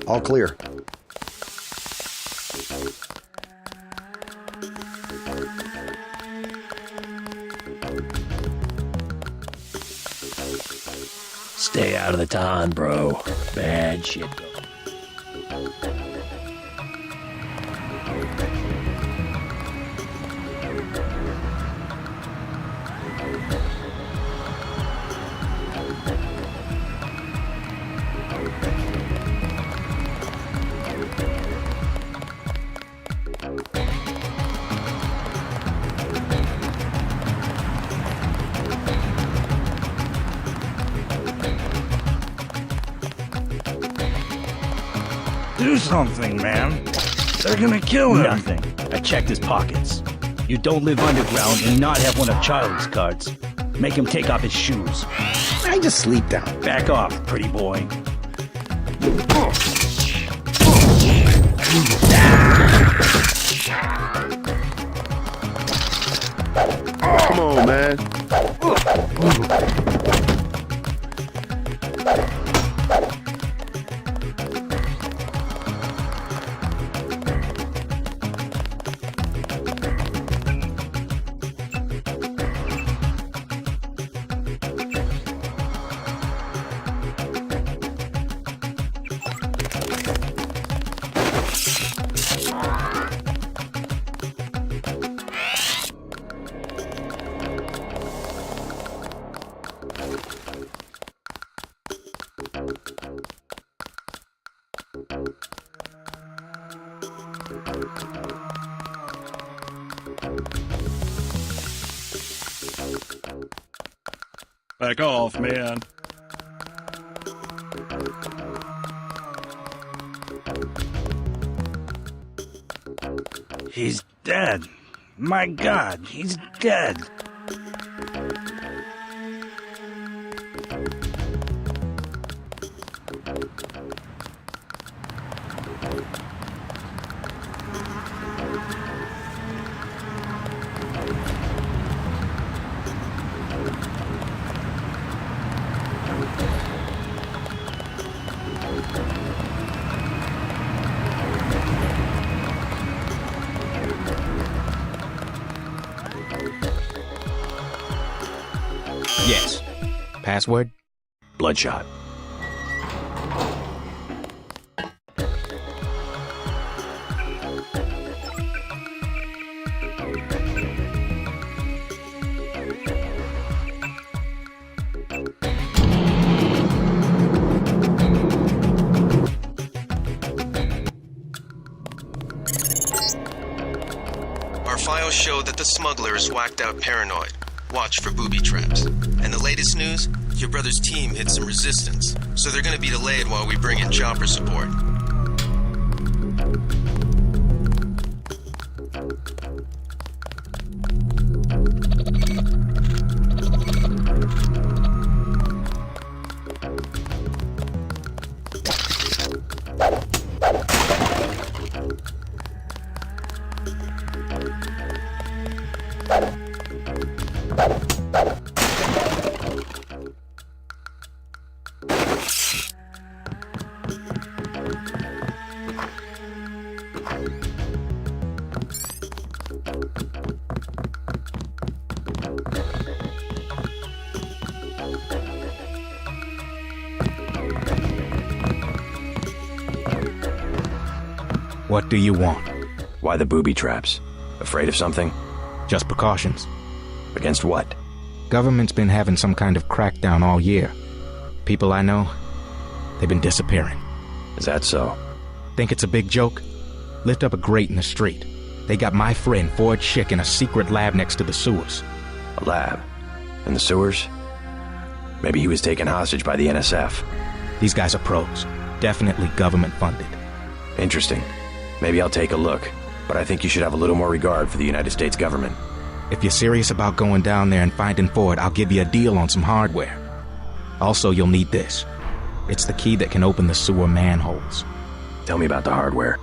All clear. Stay out of the ton, bro. Bad shit. Do something, man. They're gonna kill him. Nothing. I checked his pockets. You don't live underground and not have one of Charlie's cards. Make him take off his shoes. I just sleep down. Back off, pretty boy. Come on, man. Back off, man. He's dead. My God, he's dead. Yes. Password? Bloodshot. Our files show that the smuggler is whacked out paranoid. Watch for booby traps. And the latest news? Your brother's team hit some resistance, so they're gonna be delayed while we bring in chopper support. What do you want? Why the booby traps? Afraid of something? Just precautions. Against what? Government's been having some kind of crackdown all year. People I know, they've been disappearing. Is that so? Think it's a big joke? Lift up a grate in the street. They got my friend Ford Schick in a secret lab next to the sewers. A lab? In the sewers? Maybe he was taken hostage by the NSF. These guys are pros. Definitely government funded. Interesting. Maybe I'll take a look, but I think you should have a little more regard for the United States government. If you're serious about going down there and finding Ford, I'll give you a deal on some hardware. Also, you'll need this. It's the key that can open the sewer manholes. Tell me about the hardware.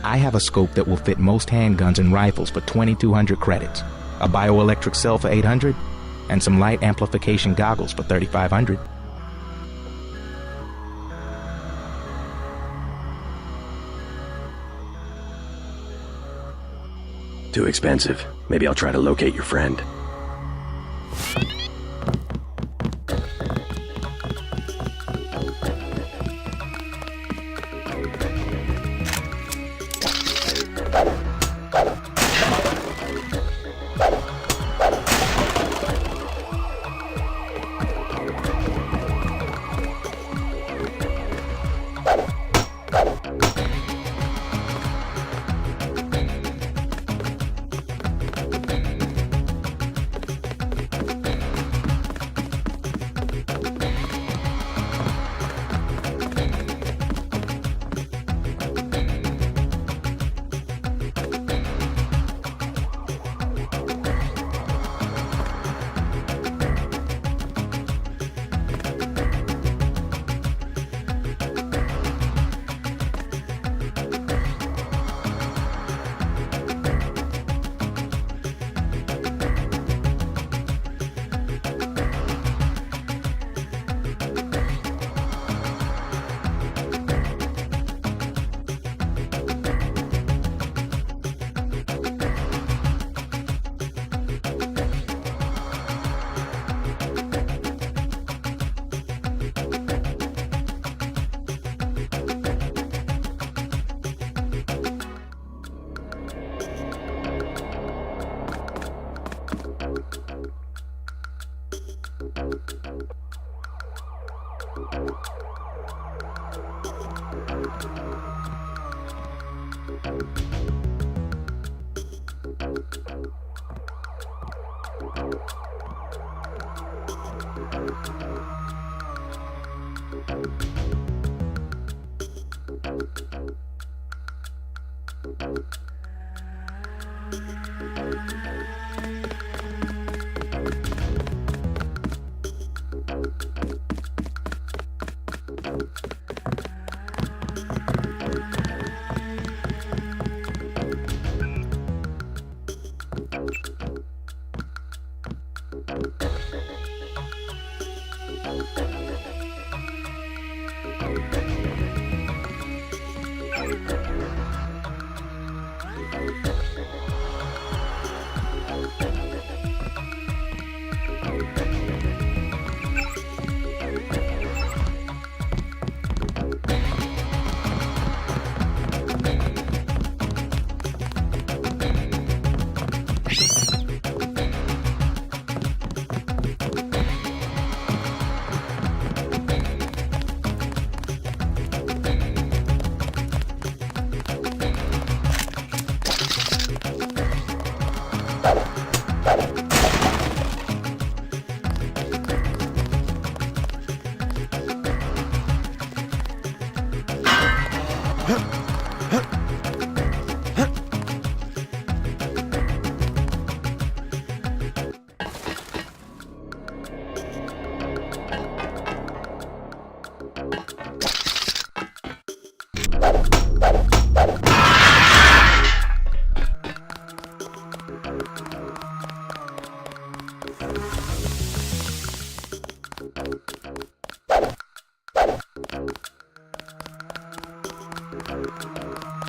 I have a scope that will fit most handguns and rifles for 2,200 credits. a bioelectric cell for $800, and some light amplification goggles for $3,500. Too expensive. Maybe I'll try to locate your friend.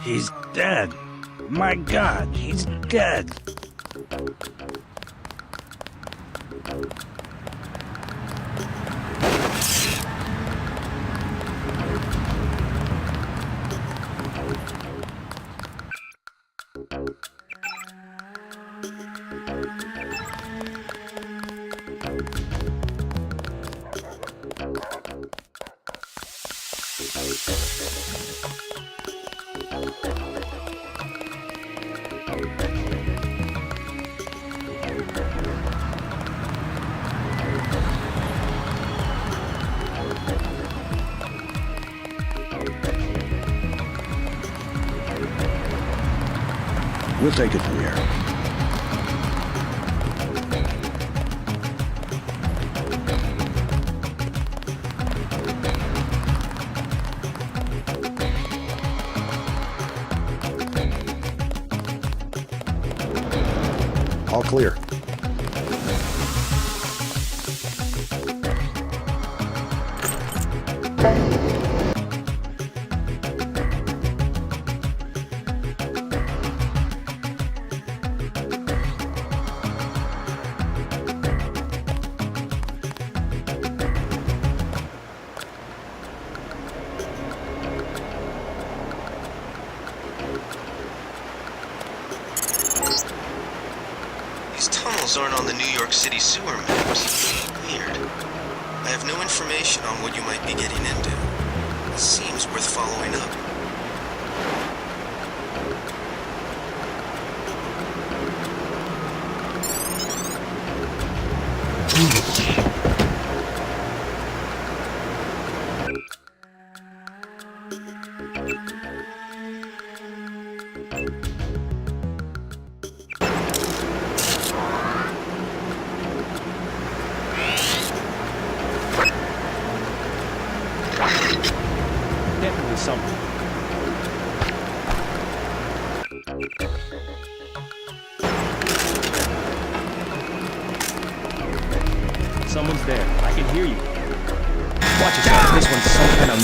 He's dead. My God, he's dead. We'll take it from here. All clear. These tunnels aren't on the New York City sewer maps. Weird. I have no information on what you might be getting into. It seems worth following up. Definitely something. Someone's there. I can hear you. Watch yourself. This one's some kind of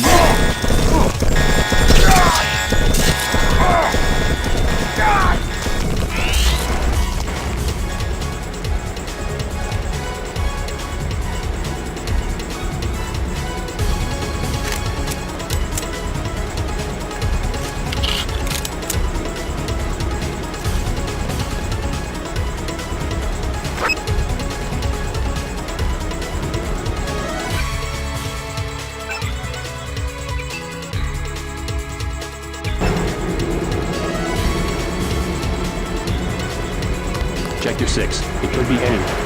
Sector 6. It could be anywhere.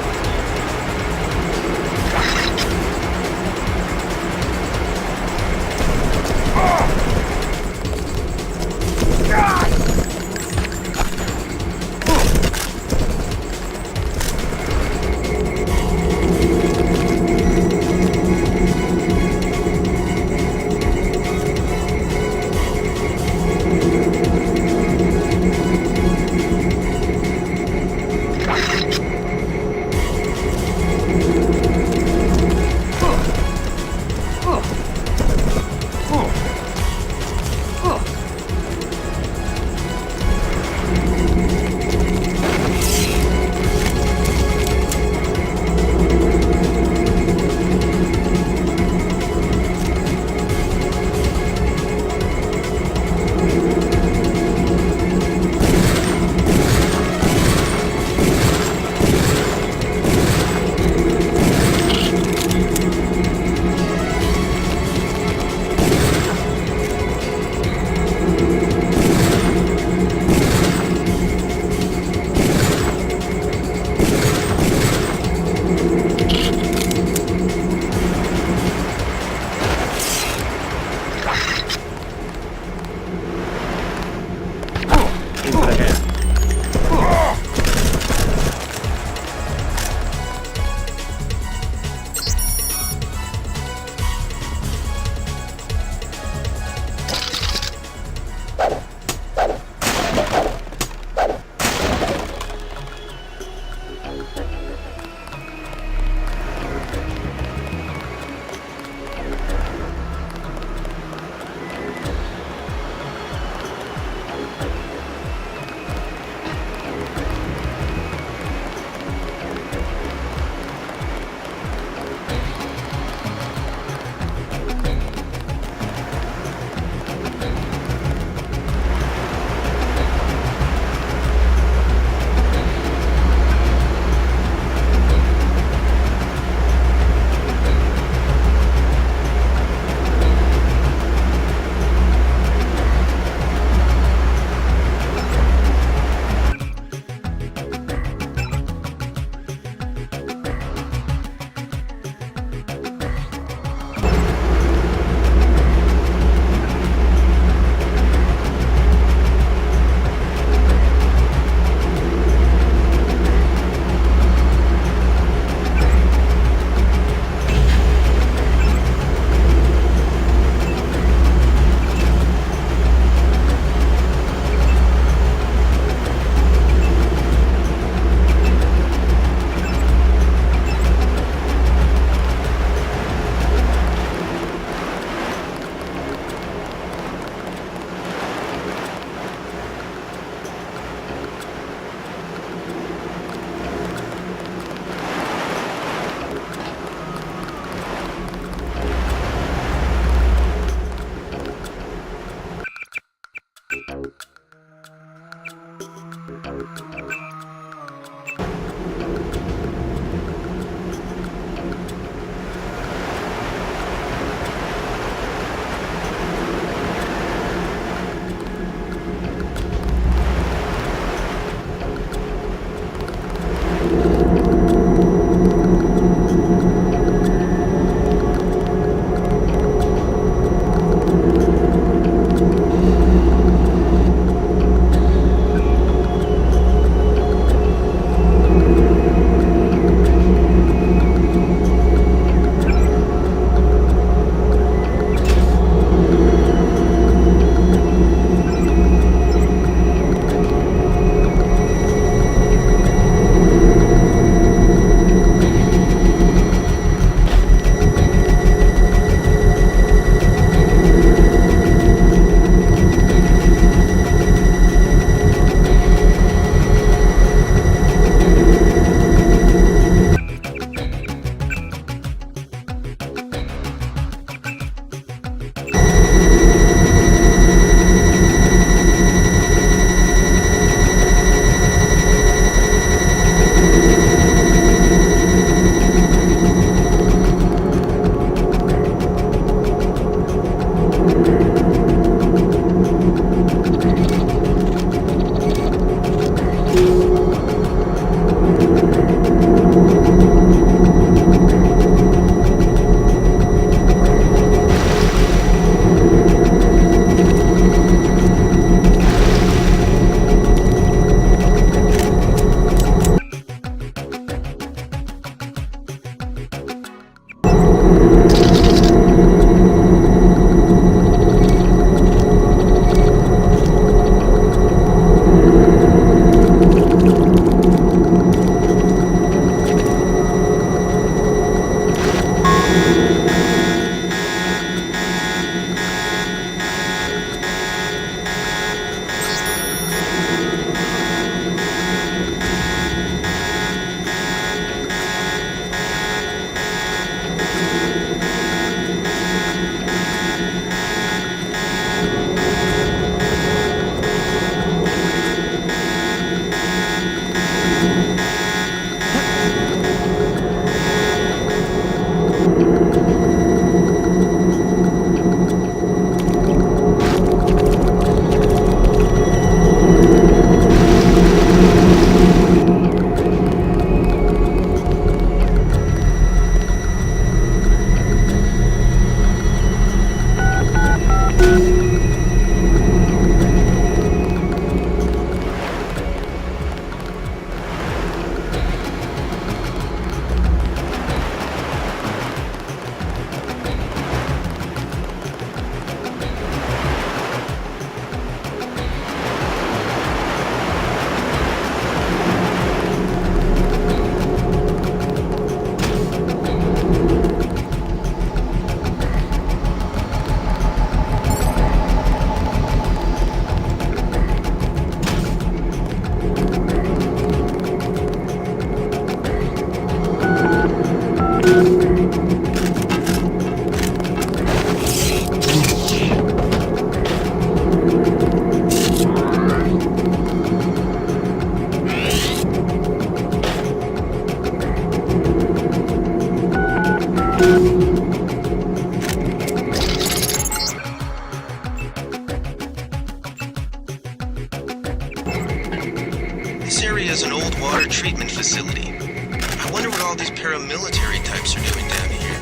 This area is an old water treatment facility. I wonder what all these paramilitary types are doing down here.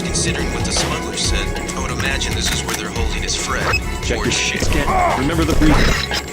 Considering what the smuggler said, I would imagine this is where they're holding his friend. Check Or your shit. scan. Remember the breathing.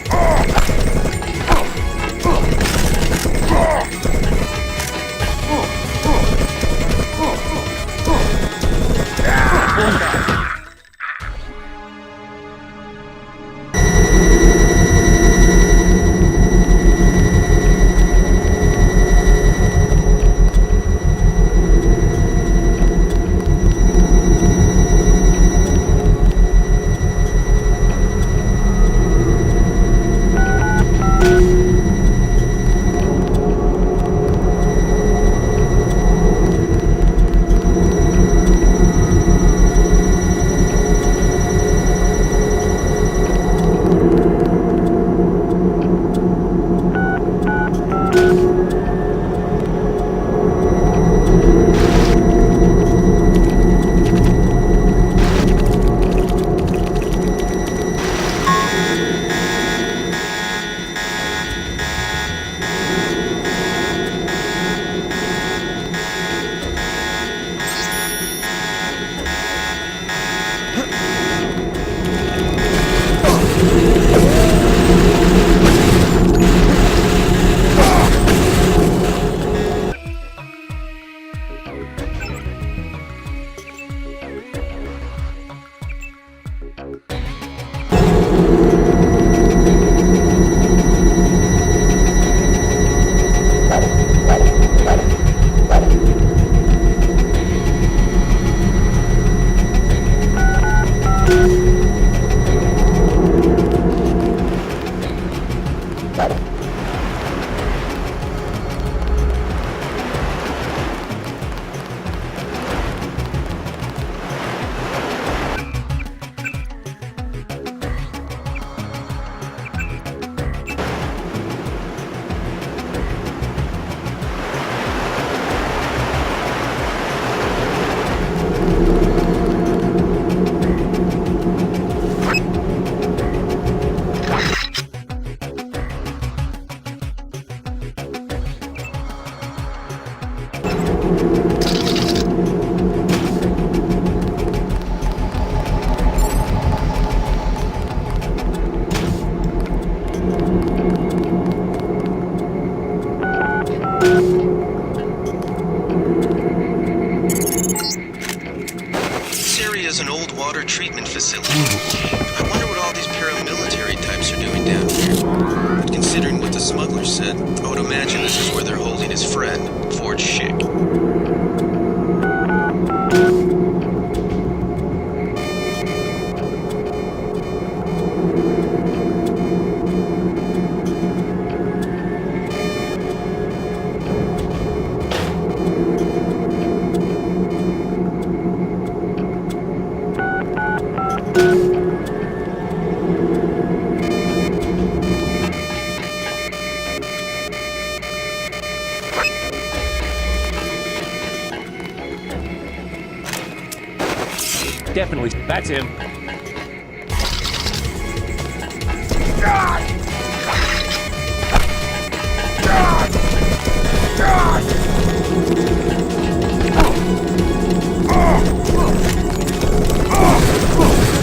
Is an old water treatment facility. I wonder what all these paramilitary types are doing down here. But considering what the smuggler said, I would imagine this is where they're holding his friend, Ford Schick. Definitely. That's him.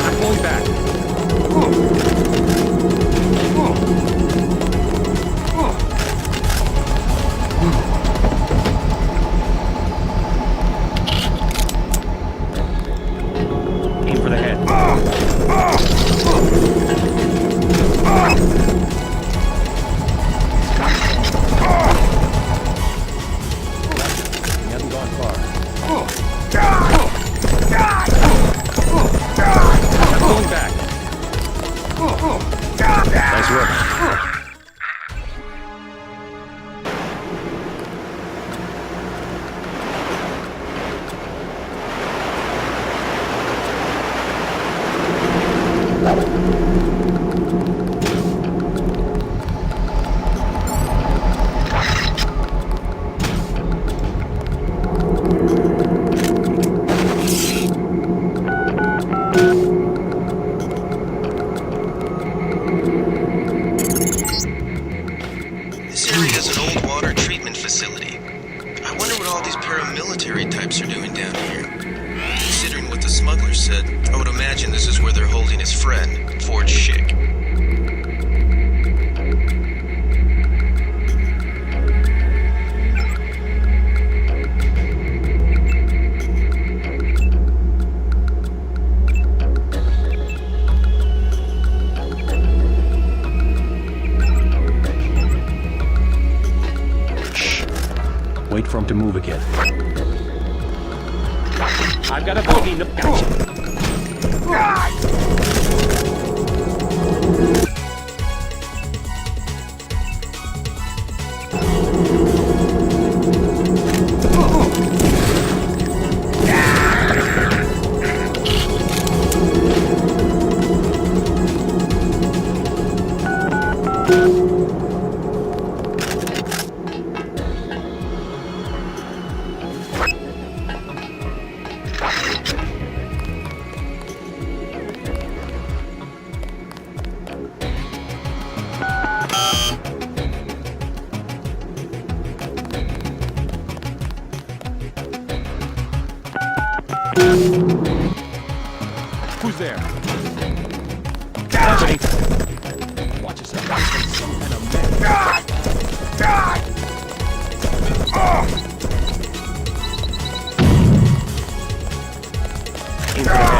I'm pulling back. Aim for the head. He hasn't gone far. I'm pulling back. Nice work. these paramilitary types are doing down here? Considering what the smuggler said, I would imagine this is where they're holding his friend, Ford Schick. Wait for him to move again. I've got a bogey. Gotcha. Who's there? Anthony. Watch yourself. Some kind of man. He's dead.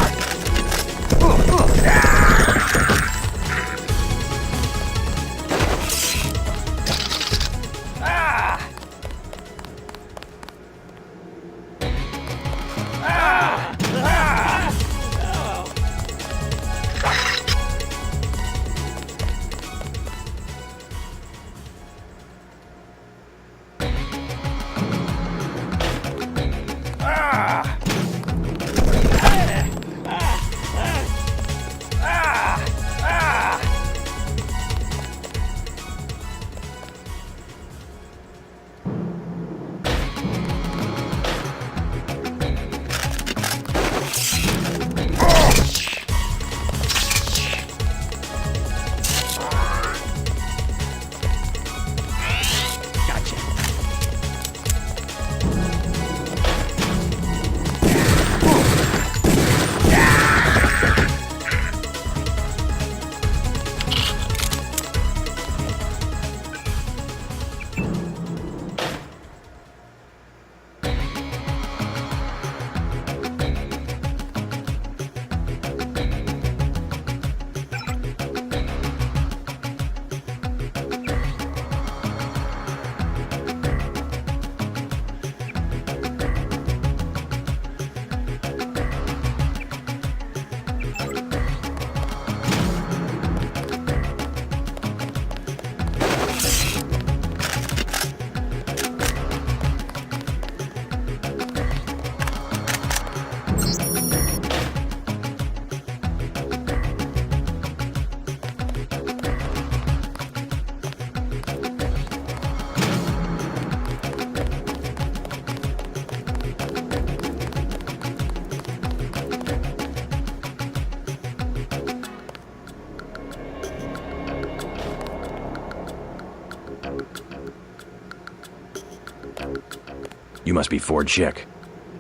You must be Ford Schick.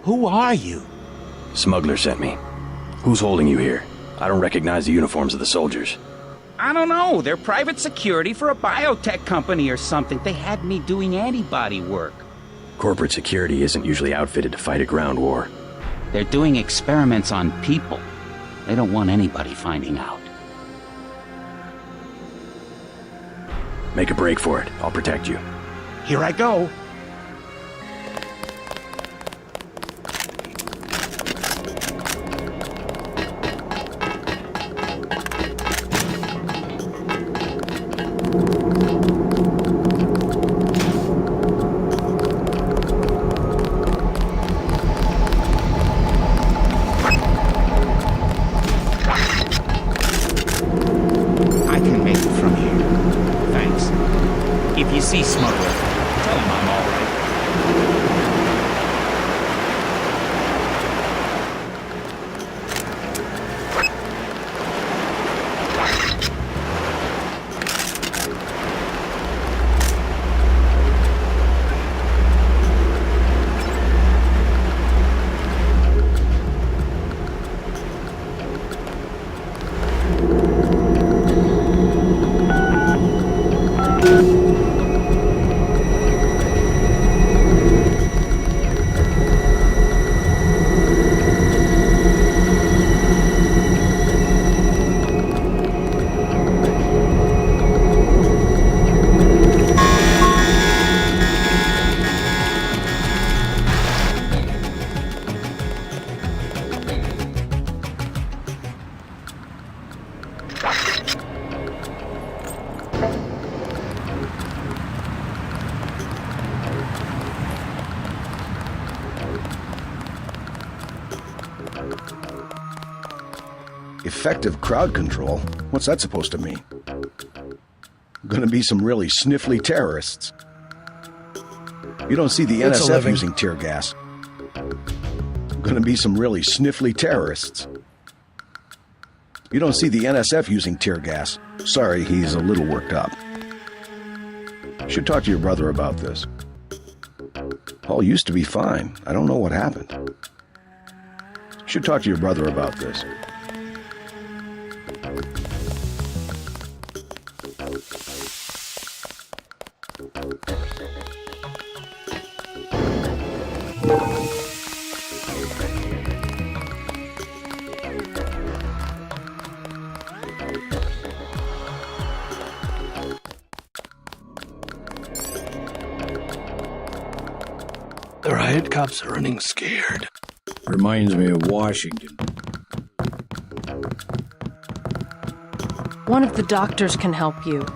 Who are you? Smuggler sent me. Who's holding you here? I don't recognize the uniforms of the soldiers. I don't know. They're private security for a biotech company or something. They had me doing antibody work. Corporate security isn't usually outfitted to fight a ground war. They're doing experiments on people. They don't want anybody finding out. Make a break for it. I'll protect you. Here I go. I can make it from here. Thanks. If you see Smuggler, tell him I'm all Effective crowd control? What's that supposed to mean? Gonna be some really sniffly terrorists. You don't see the It's a NSF living. using tear gas. Gonna be some really sniffly terrorists. You don't see the NSF using tear gas. Sorry, he's a little worked up. Should talk to your brother about this. Paul used to be fine. I don't know what happened. Should talk to your brother about this. The riot cops are running scared. Reminds me of Washington. One of the doctors can help you.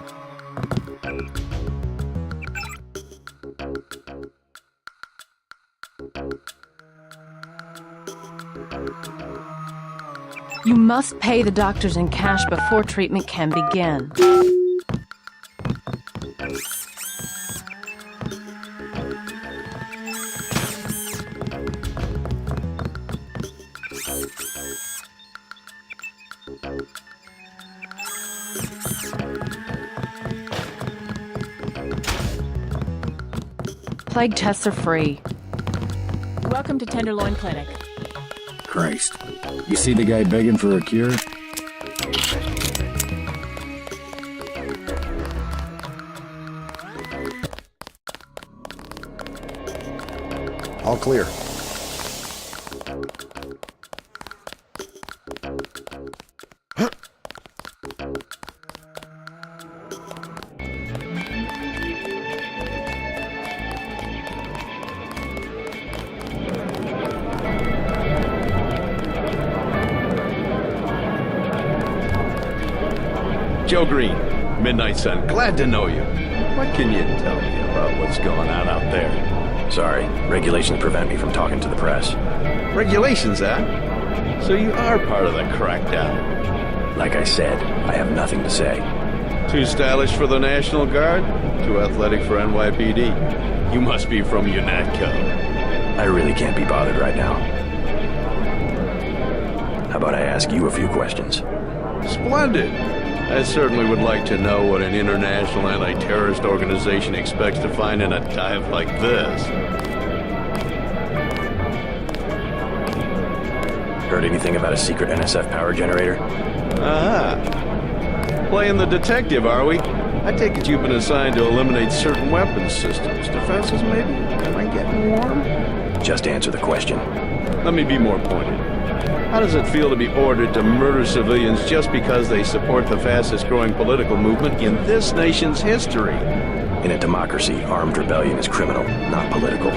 You must pay the doctors in cash before treatment can begin. Plague tests are free. Welcome to Tenderloin Clinic. Christ. You see the guy begging for a cure? All clear. Joe Green, Midnight Sun. Glad to know you. What can you tell me about what's going on out there? Sorry, regulations prevent me from talking to the press. Regulations, huh? So you are part of the crackdown. Like I said, I have nothing to say. Too stylish for the National Guard? Too athletic for NYPD? You must be from UNATCO. I really can't be bothered right now. How about I ask you a few questions? Splendid. I certainly would like to know what an international anti-terrorist organization expects to find in a dive like this. Heard anything about a secret NSF power generator? Playing the detective, are we? I take it you've been assigned to eliminate certain weapons systems. Defenses, maybe? Am I getting warm? Just answer the question. Let me be more pointed. How does it feel to be ordered to murder civilians just because they support the fastest-growing political movement in this nation's history? In a democracy, armed rebellion is criminal, not political.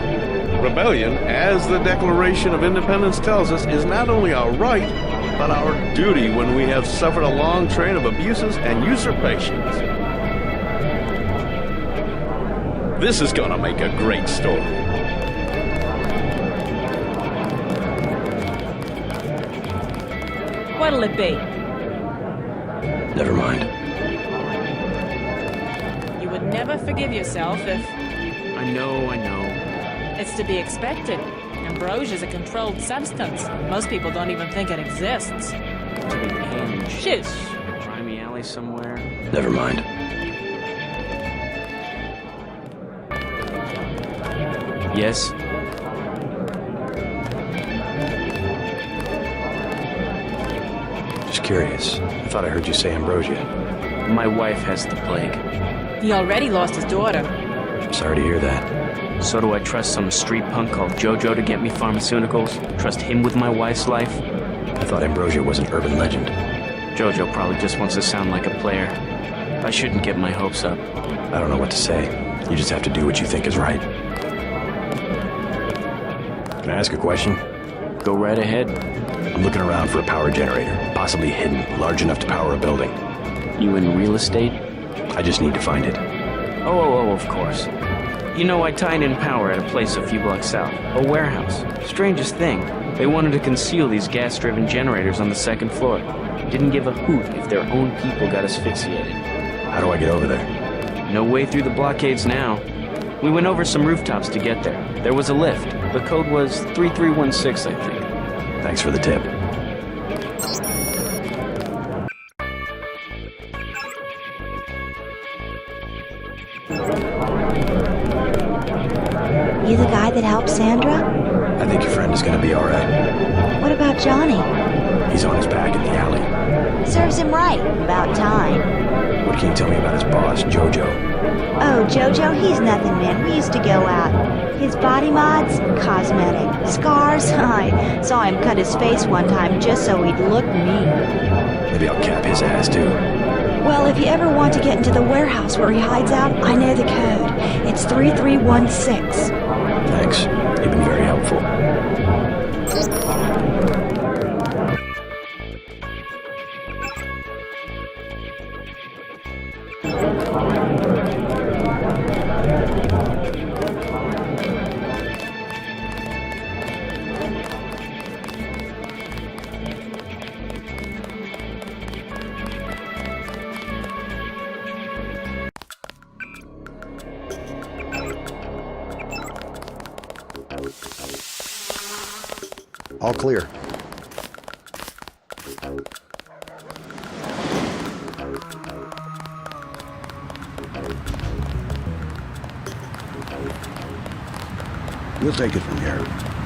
Rebellion, as the Declaration of Independence tells us, is not only our right, but our duty when we have suffered a long train of abuses and usurpations. This is gonna make a great story. What'll it be? Never mind. You would never forgive yourself if... I know. It's to be expected. Ambrosia's a controlled substance. Most people don't even think it exists. Shiz. Grimy alley somewhere. Never mind. Yes? Just curious. I thought I heard you say ambrosia. My wife has the plague. He already lost his daughter. Sorry to hear that. So do I trust some street punk called Jojo to get me pharmaceuticals? Trust him with my wife's life? I thought ambrosia was an urban legend. Jojo probably just wants to sound like a player. I shouldn't get my hopes up. I don't know what to say. You just have to do what you think is right. Can I ask a question? Go right ahead. I'm looking around for a power generator, possibly hidden, large enough to power a building. You in real estate? I just need to find it. Oh, of course. You know, I tied in power at a place a few blocks south. A warehouse. Strangest thing, they wanted to conceal these gas-driven generators on the second floor. Didn't give a hoot if their own people got asphyxiated. How do I get over there? No way through the blockades now. We went over some rooftops to get there. There was a lift. The code was 3316, I think. Thanks for the tip. You the guy that helped Sandra? I think your friend is gonna be alright. What about Johnny? He's on his back in the alley. Serves him right. About time. What can you tell me about his boss, Jojo? Oh, Jojo, he's nothing, man. We used to go out. His body mods? Cosmetic. Scars? I saw him cut his face one time just so he'd look mean. Maybe I'll cap his ass too. Well, if you ever want to get into the warehouse where he hides out, I know the code. It's 3316. Thanks. You've been very helpful. All clear. We'll take it from here.